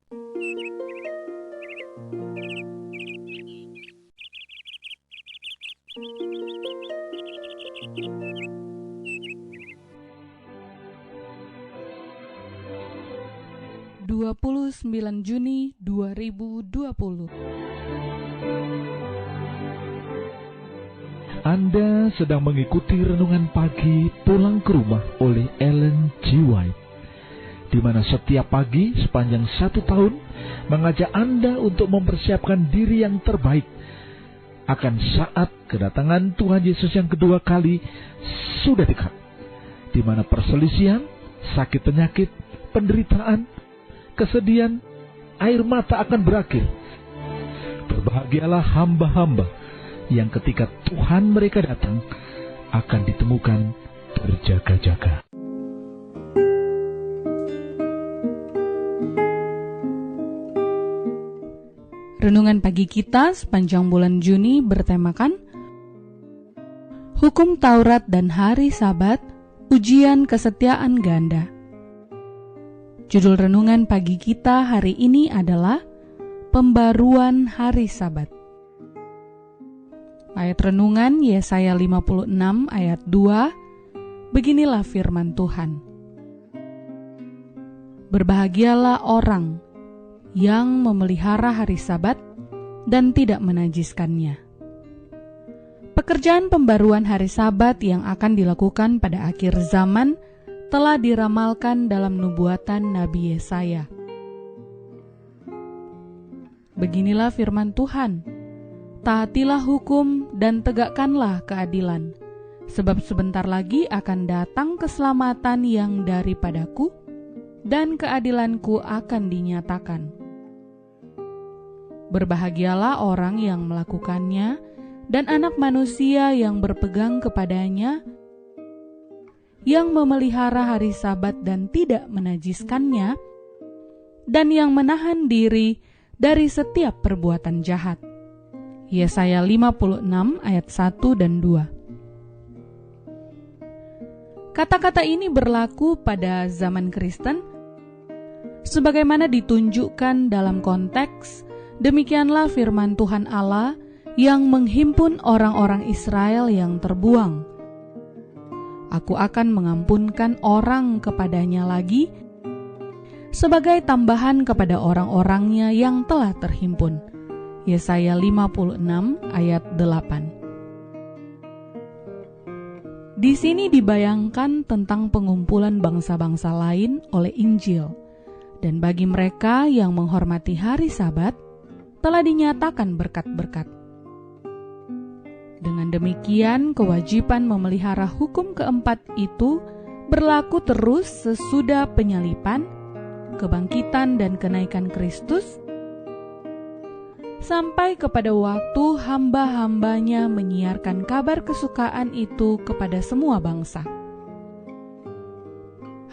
29 Juni 2020. Anda sedang mengikuti renungan pagi Pulang ke Rumah oleh Ellen G. White, di mana setiap pagi sepanjang 1 tahun mengajak Anda untuk mempersiapkan diri yang terbaik akan saat kedatangan Tuhan Yesus yang kedua kali sudah dekat, di mana perselisihan, sakit penyakit, penderitaan, kesedihan, air mata akan berakhir. Berbahagialah hamba-hamba yang ketika Tuhan mereka datang akan ditemukan berjaga-jaga. Renungan pagi kita sepanjang bulan Juni bertemakan Hukum Taurat dan Hari Sabat, Ujian Kesetiaan Ganda. Judul renungan pagi kita hari ini adalah Pembaruan Hari Sabat. Ayat renungan Yesaya 56 ayat 2, beginilah firman Tuhan. Berbahagialah orang yang memelihara hari Sabat dan tidak menajiskannya. Pekerjaan pembaruan hari Sabat yang akan dilakukan pada akhir zaman telah diramalkan dalam nubuatan Nabi Yesaya. Beginilah firman Tuhan, taatilah hukum dan tegakkanlah keadilan, sebab sebentar lagi akan datang keselamatan yang daripadaku, dan keadilanku akan dinyatakan. Berbahagialah orang yang melakukannya, dan anak manusia yang berpegang kepadanya, yang memelihara hari Sabat dan tidak menajiskannya, dan yang menahan diri dari setiap perbuatan jahat. Yesaya 56 ayat 1 dan 2. Kata-kata ini berlaku pada zaman Kristen, sebagaimana ditunjukkan dalam konteks, demikianlah firman Tuhan Allah yang menghimpun orang-orang Israel yang terbuang. Aku akan mengampunkan orang kepadanya lagi sebagai tambahan kepada orang-orangnya yang telah terhimpun. Yesaya 56 ayat 8. Di sini dibayangkan tentang pengumpulan bangsa-bangsa lain oleh Injil, dan bagi mereka yang menghormati hari Sabat telah dinyatakan berkat-berkat. Dengan demikian, kewajiban memelihara hukum keempat itu berlaku terus sesudah penyalipan, kebangkitan dan kenaikan Kristus, sampai kepada waktu hamba-hambanya menyiarkan kabar kesukaan itu kepada semua bangsa.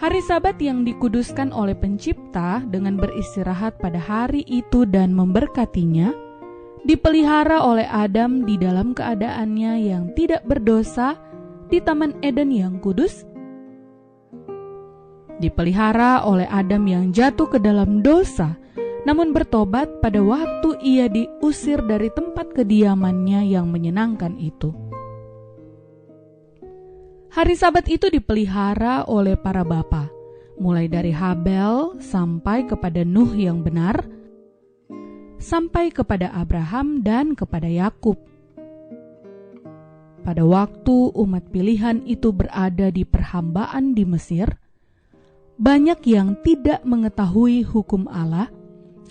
Hari Sabat yang dikuduskan oleh Pencipta dengan beristirahat pada hari itu dan memberkatinya, dipelihara oleh Adam di dalam keadaannya yang tidak berdosa di Taman Eden yang kudus, dipelihara oleh Adam yang jatuh ke dalam dosa, namun bertobat pada waktu ia diusir dari tempat kediamannya yang menyenangkan itu. Hari Sabat itu dipelihara oleh para bapa, mulai dari Habel sampai kepada Nuh yang benar, sampai kepada Abraham dan kepada Yakub. Pada waktu umat pilihan itu berada di perhambaan di Mesir, banyak yang tidak mengetahui hukum Allah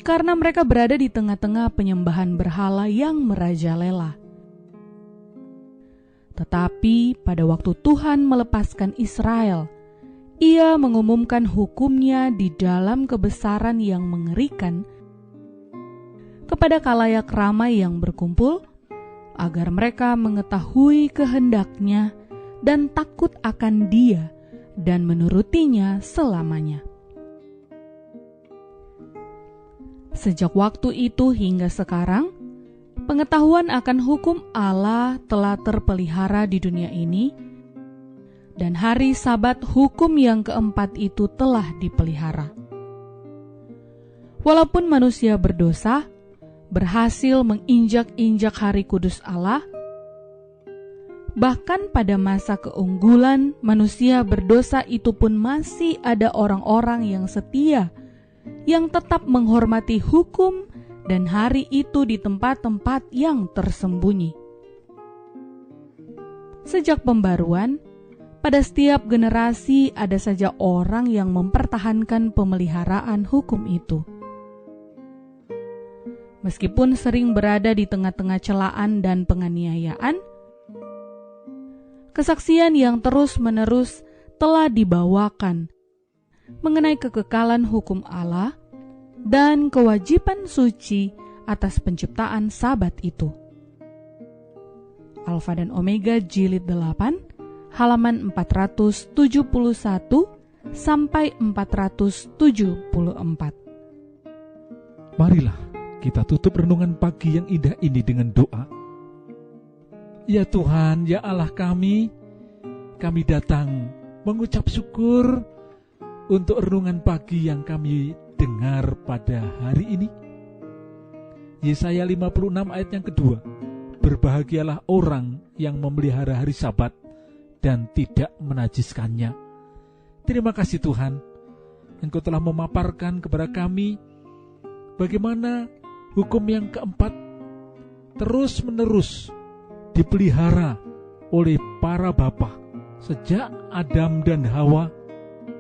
karena mereka berada di tengah-tengah penyembahan berhala yang merajalela. Tetapi pada waktu Tuhan melepaskan Israel, Ia mengumumkan hukumnya di dalam kebesaran yang mengerikan kepada khalayak ramai yang berkumpul, agar mereka mengetahui kehendaknya dan takut akan Dia dan menurutinya selamanya. Sejak waktu itu hingga sekarang, pengetahuan akan hukum Allah telah terpelihara di dunia ini, dan hari Sabat hukum yang keempat itu telah dipelihara. Walaupun manusia berdosa, berhasil menginjak-injak hari kudus Allah, bahkan pada masa keunggulan manusia berdosa itu pun masih ada orang-orang yang setia, yang tetap menghormati hukum dan hari itu di tempat-tempat yang tersembunyi. Sejak pembaruan, pada setiap generasi ada saja orang yang mempertahankan pemeliharaan hukum itu. Meskipun sering berada di tengah-tengah celaan dan penganiayaan, kesaksian yang terus-menerus telah dibawakan mengenai kekekalan hukum Allah dan kewajiban suci atas penciptaan Sabat itu. Alfa dan Omega Jilid 8, halaman 471 sampai 474. Marilah kita tutup renungan pagi yang indah ini dengan doa. Ya Tuhan, ya Allah kami datang mengucap syukur untuk renungan pagi yang kami dengar pada hari ini. Yesaya 56 ayat yang kedua, berbahagialah orang yang memelihara hari Sabat dan tidak menajiskannya. Terima kasih Tuhan, Engkau telah memaparkan kepada kami bagaimana hukum yang keempat terus-menerus dipelihara oleh para bapa sejak Adam dan Hawa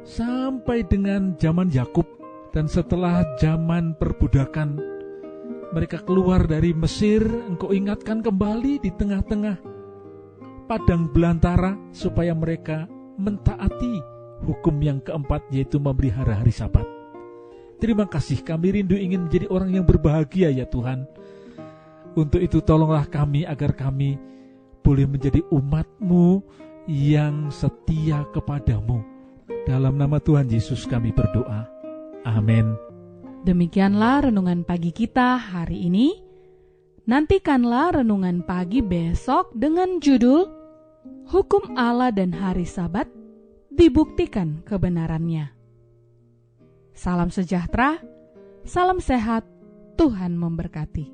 sampai dengan zaman Yakub, dan setelah zaman perbudakan mereka keluar dari Mesir. Engkau ingatkan kembali di tengah-tengah padang belantara supaya mereka mentaati hukum yang keempat, yaitu memelihara hari Sabat. Terima kasih, kami rindu ingin menjadi orang yang berbahagia ya Tuhan. Untuk itu tolonglah kami agar kami boleh menjadi umat-Mu yang setia kepadamu. Dalam nama Tuhan Yesus kami berdoa. Amin. Demikianlah renungan pagi kita hari ini. Nantikanlah renungan pagi besok dengan judul Hukum Allah dan Hari Sabat Dibuktikan Kebenarannya. Salam sejahtera, salam sehat, Tuhan memberkati.